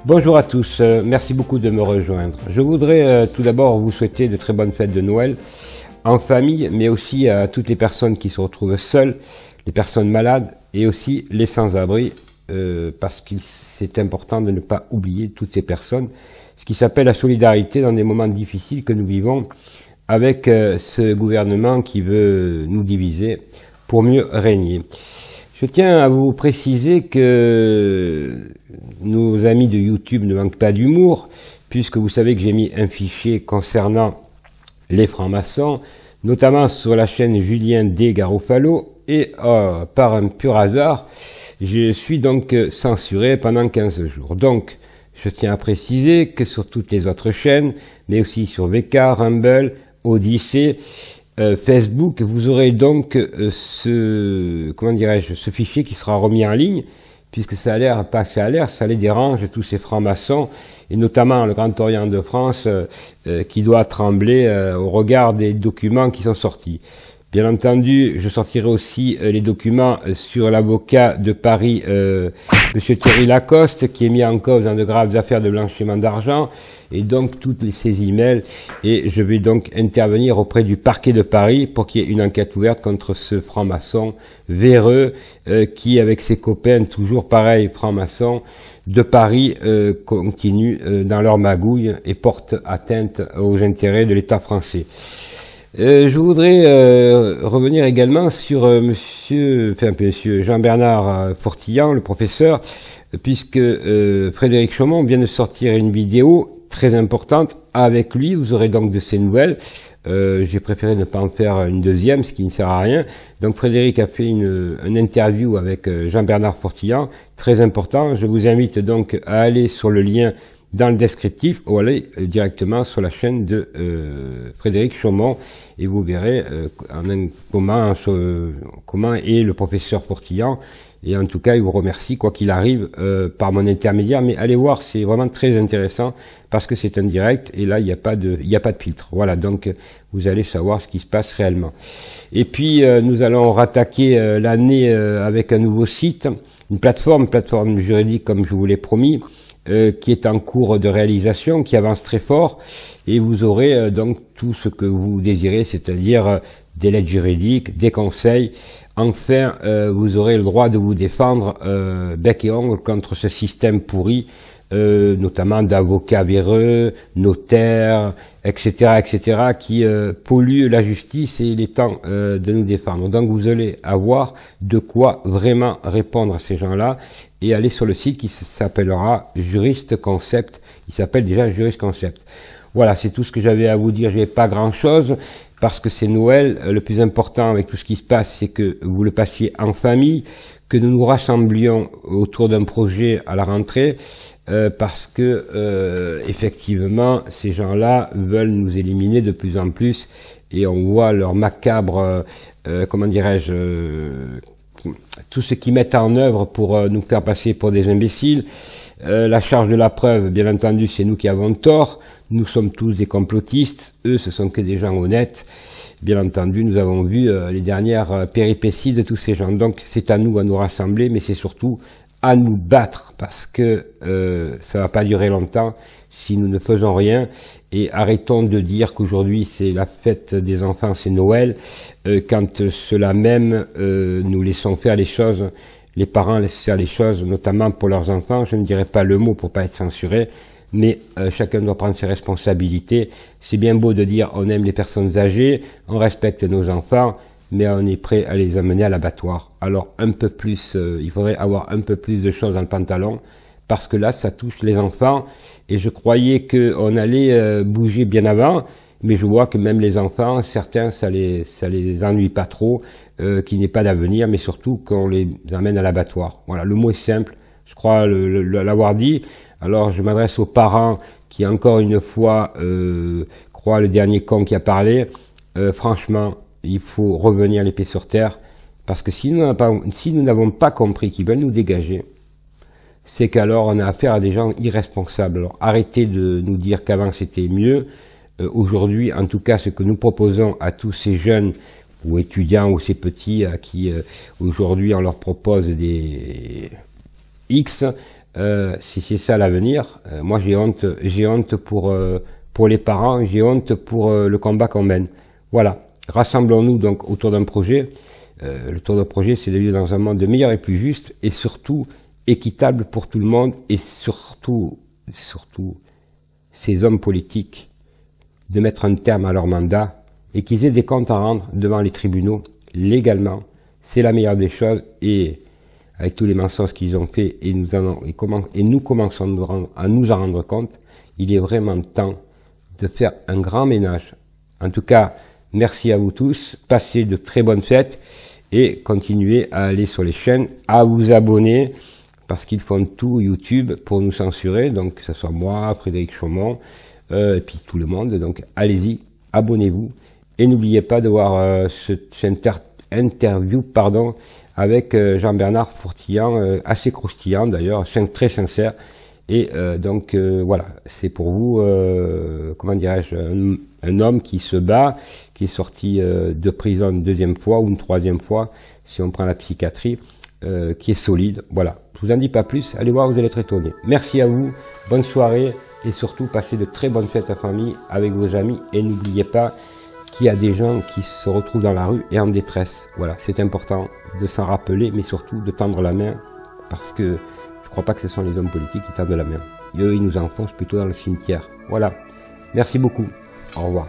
Bonjour à tous, merci beaucoup de me rejoindre. Je voudrais tout d'abord vous souhaiter de très bonnes fêtes de Noël en famille, mais aussi à toutes les personnes qui se retrouvent seules, les personnes malades et aussi les sans-abri, parce que c'est important de ne pas oublier toutes ces personnes, ce qui s'appelle la solidarité dans des moments difficiles que nous vivons avec ce gouvernement qui veut nous diviser pour mieux régner. Je tiens à vous préciser que nos amis de YouTube ne manquent pas d'humour, puisque vous savez que j'ai mis un fichier concernant les francs-maçons, notamment sur la chaîne Julien D. Garofalo, et par un pur hasard, je suis donc censuré pendant 15 jours. Donc, je tiens à préciser que sur toutes les autres chaînes, mais aussi sur VK, Rumble, Odyssée, Facebook, vous aurez donc ce fichier qui sera remis en ligne, puisque ça a l'air, pas que ça a l'air, ça les dérange tous ces francs-maçons, et notamment le Grand Orient de France, qui doit trembler au regard des documents qui sont sortis. Bien entendu, je sortirai aussi les documents sur l'avocat de Paris, Monsieur Thierry Lacoste, qui est mis en cause dans de graves affaires de blanchiment d'argent, et donc toutes ces emails, et je vais donc intervenir auprès du parquet de Paris pour qu'il y ait une enquête ouverte contre ce franc-maçon véreux, qui avec ses copains, toujours pareil, francs-maçons, de Paris, continue dans leur magouille et porte atteinte aux intérêts de l'État français. Je voudrais revenir également sur monsieur Jean-Bernard Fortillan, le professeur, puisque Frédéric Chaumont vient de sortir une vidéo très importante avec lui. Vous aurez donc de ses nouvelles. J'ai préféré ne pas en faire une deuxième, ce qui ne sert à rien. Donc Frédéric a fait une interview avec Jean-Bernard Fortillan, très important. Je vous invite donc à aller sur le lien dans le descriptif ou aller directement sur la chaîne de Frédéric Chaumont et vous verrez comment est le professeur Fortillan, et en tout cas il vous remercie quoi qu'il arrive par mon intermédiaire, mais allez voir, c'est vraiment très intéressant parce que c'est un direct et là il n'y a pas de filtre. Voilà, donc vous allez savoir ce qui se passe réellement. Et puis nous allons rattaquer l'année avec un nouveau site, une plateforme juridique comme je vous l'ai promis, qui est en cours de réalisation, qui avance très fort, et vous aurez donc tout ce que vous désirez, c'est-à-dire des lettres juridiques, des conseils. Enfin, vous aurez le droit de vous défendre bec et ongle contre ce système pourri, notamment d'avocats véreux, notaires, etc., qui polluent la justice, et il est temps de nous défendre. Donc vous allez avoir de quoi vraiment répondre à ces gens-là, et aller sur le site qui s'appellera Juriste Concept. Il s'appelle déjà Juriste Concept. Voilà, c'est tout ce que j'avais à vous dire. Je n'ai pas grand-chose, parce que c'est Noël. Le plus important avec tout ce qui se passe, c'est que vous le passiez en famille, que nous nous rassemblions autour d'un projet à la rentrée, parce que effectivement, ces gens-là veulent nous éliminer de plus en plus, et on voit leur macabre, tout ce qu'ils mettent en œuvre pour nous faire passer pour des imbéciles. La charge de la preuve, bien entendu, c'est nous qui avons tort. Nous sommes tous des complotistes. Eux, ce sont que des gens honnêtes. Bien entendu, nous avons vu les dernières péripéties de tous ces gens. Donc, c'est à nous rassembler, mais c'est surtout à nous battre, parce que ça va pas durer longtemps si nous ne faisons rien. Et arrêtons de dire qu'aujourd'hui c'est la fête des enfants, c'est Noël, quand cela même nous laissons faire les choses, les parents laissent faire les choses, notamment pour leurs enfants. Je ne dirai pas le mot pour pas être censuré, mais chacun doit prendre ses responsabilités. C'est bien beau de dire on aime les personnes âgées, on respecte nos enfants, mais on est prêt à les amener à l'abattoir. Alors un peu plus, il faudrait avoir un peu plus de choses dans le pantalon, parce que là ça touche les enfants, et je croyais qu'on allait bouger bien avant, mais je vois que même les enfants, certains ça les ennuie pas trop, qu'il n'y ait pas d'avenir, mais surtout qu'on les amène à l'abattoir. Voilà, le mot est simple, je crois l'avoir dit. Alors je m'adresse aux parents qui encore une fois croient le dernier con qui a parlé. Franchement, il faut revenir les pieds sur terre, parce que si nous n'avons pas compris qu'ils veulent nous dégager, c'est qu'alors on a affaire à des gens irresponsables. Alors arrêtez de nous dire qu'avant c'était mieux. Aujourd'hui, en tout cas, ce que nous proposons à tous ces jeunes ou étudiants ou ces petits à qui aujourd'hui on leur propose des X, si c'est ça l'avenir, moi j'ai honte pour les parents, j'ai honte pour le combat qu'on mène. Voilà, rassemblons-nous donc autour d'un projet. Le tour de projet, c'est de vivre dans un monde meilleur et plus juste, et surtout équitable pour tout le monde, et surtout ces hommes politiques, de mettre un terme à leur mandat, et qu'ils aient des comptes à rendre devant les tribunaux, légalement. C'est la meilleure des choses, et avec tous les mensonges qu'ils ont fait, et nous commençons à nous en rendre compte, il est vraiment temps de faire un grand ménage. En tout cas, merci à vous tous, passez de très bonnes fêtes, et continuez à aller sur les chaînes, à vous abonner, parce qu'ils font tout YouTube pour nous censurer, donc que ce soit moi, Frédéric Chaumont, et puis tout le monde, donc allez-y, abonnez-vous, et n'oubliez pas de voir cette interview avec Jean-Bernard Fourtillant, assez croustillant d'ailleurs, très sincère, et donc voilà, c'est pour vous, comment dirais-je, un homme qui se bat, qui est sorti de prison une deuxième fois ou une troisième fois, si on prend la psychiatrie, qui est solide, voilà. Je vous en dis pas plus, allez voir, vous allez être étonnés. Merci à vous, bonne soirée, et surtout passez de très bonnes fêtes à famille avec vos amis, et n'oubliez pas qu'il y a des gens qui se retrouvent dans la rue et en détresse. Voilà, c'est important de s'en rappeler, mais surtout de tendre la main, parce que je ne crois pas que ce sont les hommes politiques qui tendent la main. Et eux, ils nous enfoncent plutôt dans le cimetière. Voilà. Merci beaucoup. Au revoir.